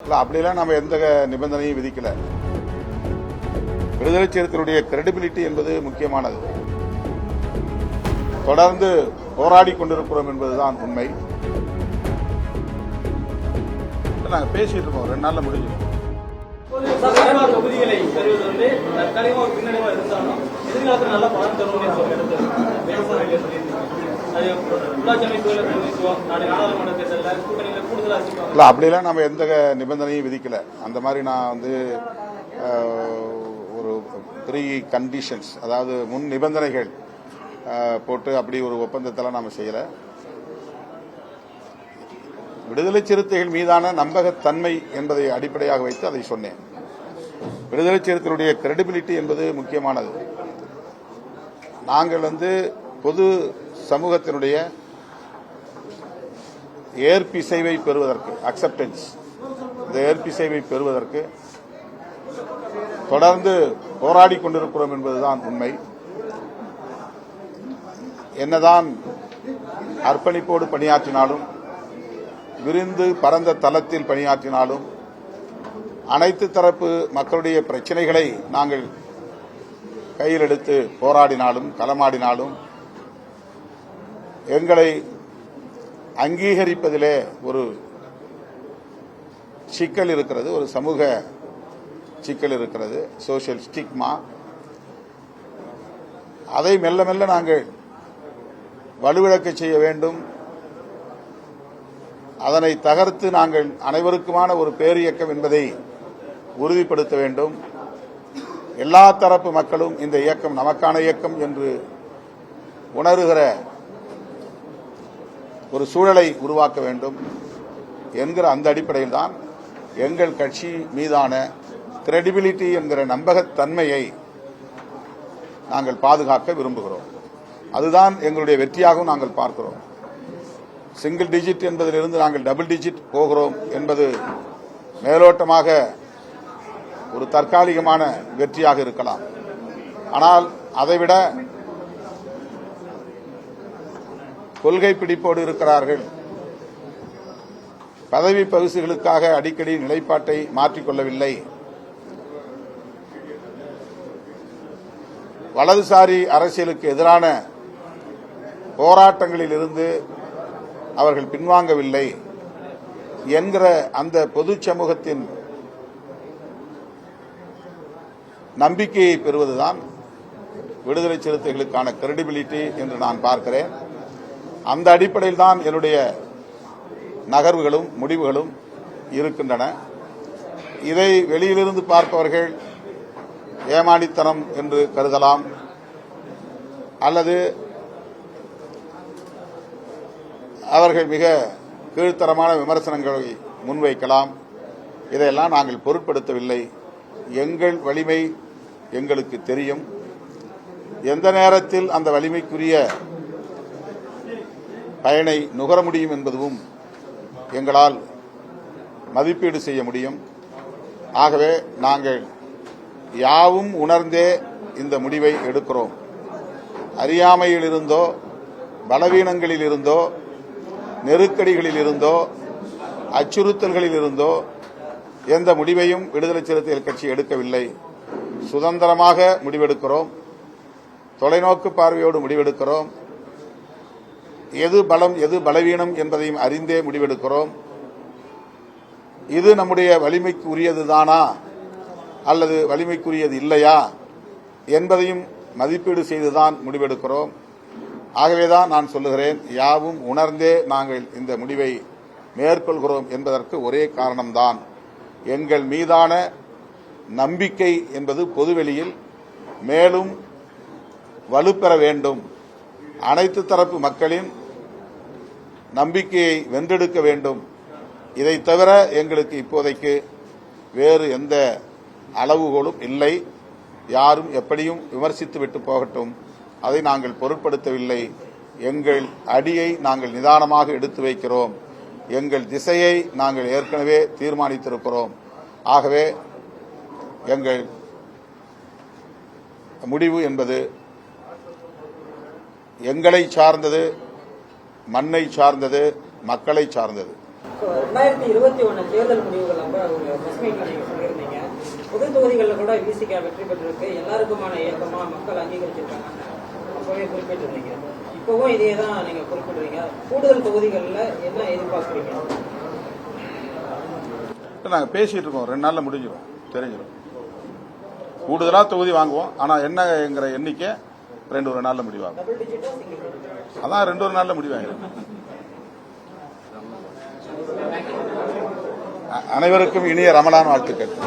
அப்படிலாம் நம்ம எந்த நிபந்தனையும் விதிக்கல. விடுதலை சிறுத்தைகளுடைய கிரெடிபிலிட்டி என்பது முக்கியமானது. தொடர்ந்து போராடி கொண்டிருக்கிறோம் என்பதுதான் உண்மை. நாங்கள் பேசிட்டு இருக்கோம், 2 நாள்ல முடிஞ்சிடும். தொகுதிகளை பெறுவது வந்து தற்காலிகமாக ஒரு பின்னடைவா இருந்தாலும் எதிர்காலத்தில் நல்ல பலன் தரும் அப்படிலாம் நம்ம எந்த நிபந்தனையும் விதிக்கல. அந்த மாதிரி நான் வந்து ஒரு ப்ரீ கண்டிஷன்ஸ், அதாவது முன் நிபந்தனைகள் போட்டு அப்படி ஒரு ஒப்பந்தத்தெல்லாம் நாம செய்யல. விடுதலை சிறுத்தைகள் மீதான நம்பகத்தன்மை என்பதை அடிப்படையாக வைத்து அதை சொன்னேன். விடுதலை சிறுத்தைகளுடைய கிரெடிபிலிட்டி என்பது முக்கியமானது. நாங்கள் வந்து பொது சமூகத்தினுடைய ஏற்பிசைவை பெறுவதற்கு, அக்செப்டன்ஸ், இந்த ஏற்பிசைவை பெறுவதற்கு தொடர்ந்து போராடி கொண்டிருக்கிறோம் என்பதுதான் உண்மை. என்னதான் அர்ப்பணிப்போடு பணியாற்றினாலும், விரிந்து பரந்த தளத்தில் பணியாற்றினாலும், அனைத்து தரப்பு மக்களுடைய பிரச்சனைகளை நாங்கள் கையில் எடுத்து போராடினாலும், களமாடினாலும், எங்களை அங்கீகரிப்பதிலே ஒரு சிக்கல் இருக்கிறது, ஒரு சமூக சிக்கல் இருக்கிறது, சோசியல் ஸ்டிக்மா. அதை மெல்ல மெல்ல நாங்கள் வலுவிழக்க செய்ய வேண்டும். அதனை தகர்த்து நாங்கள் அனைவருக்குமான ஒரு பேரியக்கம் என்பதை உறுதிப்படுத்த வேண்டும். எல்லா தரப்பு மக்களும் இந்த இயக்கம் நமக்கான இயக்கம் என்று உணர்கிற ஒரு சூழலை உருவாக்க வேண்டும் என்கிற அந்த அடிப்படையில் தான் எங்கள் கட்சி மீதான கிரெடிபிலிட்டி என்கிற நம்பகத்தன்மையை நாங்கள் பாதுகாக்க விரும்புகிறோம். அதுதான் எங்களுடைய வெற்றியாகவும் நாங்கள் பார்க்கிறோம். சிங்கிள் டிஜிட் என்பதிலிருந்து நாங்கள் டபுள் டிஜிட் போகிறோம் என்பது மேலோட்டமாக ஒரு தற்காலிகமான வெற்றியாக இருக்கலாம். ஆனால் அதைவிட கொள்கை பிடிப்போடு இருக்கிறார்கள். பதவி பரிசுகளுக்காக அடிக்கடி நிலைப்பாட்டை மாற்றிக்கொள்ளவில்லை. வலதுசாரி அரசியலுக்கு எதிரான போராட்டங்களில் இருந்து அவர்கள் பின்வாங்கவில்லை என்கிற அந்த பொது சமூகத்தின் நம்பிக்கையை பெறுவதுதான் விடுதலை சிறுத்தைகளுக்கான கிரெடிபிலிட்டி என்று நான் பார்க்கிறேன். அந்த அடிப்படையில் தான் என்னுடைய நகர்வுகளும் முடிவுகளும் இருக்கின்றன. இதை வெளியிலிருந்து பார்ப்பவர்கள் ஏமாளித்தனம் என்று கருதலாம், அல்லது அவர்கள் மிக கீழ்த்தரமான விமர்சனங்களை முன்வைக்கலாம். இதையெல்லாம் நாங்கள் பொருட்படுத்தவில்லை. எங்கள் வலிமை எங்களுக்கு தெரியும். எந்த நேரத்தில் அந்த வலிமைக்குரிய பயனை நுகர முடியும் என்பதும் எங்களால் மதிப்பீடு செய்ய முடியும். ஆகவே நாங்கள் யாவும் உணர்ந்தே இந்த முடிவை எடுக்கிறோம். அறியாமையில் இருந்தோ, பலவீனங்களில் இருந்தோ, நெருக்கடிகளில் இருந்தோ, அச்சுறுத்தல்களில் இருந்தோ எந்த முடிவையும் விடுதலை சிறுத்தைகள் கட்சி எடுக்கவில்லை. சுதந்திரமாக முடிவெடுக்கிறோம். தொலைநோக்கு பார்வையோடு முடிவெடுக்கிறோம். எது பலம் எது பலவீனம் என்பதையும் அறிந்தே முடிவெடுக்கிறோம். இது நம்முடைய வலிமைக்கு உரியதுதானா அல்லது வலிமைக்குரியது இல்லையா என்பதையும் மதிப்பீடு செய்துதான் முடிவெடுக்கிறோம். ஆகவேதான் நான் சொல்லுகிறேன், யாவும் உணர்ந்தே நாங்கள் இந்த முடிவை மேற்கொள்கிறோம் என்பதற்கு ஒரே காரணம்தான் எங்கள் மீதான நம்பிக்கை என்பது பொதுவெளியில் மேலும் வலுப்பெற வேண்டும். அனைத்து தரப்பு மக்களின் நம்பிக்கையை வென்றெடுக்க வேண்டும். இதை தவிர எங்களுக்கு இப்போதைக்கு வேறு எந்த அளவுகோலும் இல்லை. யாரும் எப்படியும் விமர்சித்து விட்டு போகட்டும், அதை நாங்கள் பொருட்படுத்தவில்லை. எங்கள் அடியை நாங்கள் நிதானமாக எடுத்து வைக்கிறோம். எங்கள் திசையை நாங்கள் ஏற்கனவே தீர்மானித்திருக்கிறோம். ஆகவே எங்கள் முடிவு என்பது எங்களை சார்ந்தது, மண்ணை சார்ந்தது, மக்களை சார்ந்தது. 2021 தேர்தல் முடிவுகள் அப்ப ஒரு பிரஸ் மீட்ல நீங்க சொல்லியிருந்தீங்க, பொது தொகுதிகளில் கூட விசிக வெற்றி பெற்றிருக்கு, எல்லாருக்குமான இயக்கமா மக்கள் அங்கீகரிச்சிருக்காங்க அப்பவே குறிப்பிட்டிருந்தீங்க. இப்பவும் இதே தான் நீங்க குறிப்பிடுறீங்க. கூடுதல் தொகுதிகளில் என்ன எதிர்பார்க்குறீங்க? நாங்கள் பேசிட்டு இருக்கோம், 2 நாள்ல முடிஞ்சிடும், தெரிஞ்சிடும். கூடுதலா தொகுதி வாங்குவோம், ஆனா என்னங்கிற எண்ணிக்கை 2-1 நாள்ல முடிவாகும். டபுள் டிஜிட்டா சிங்கிள் டிஜிட்டா? அதான் 2-1 நாள்ல முடிவாகும். அனைவருக்கும் இனிய ரமலான் வாழ்த்துக்கள்.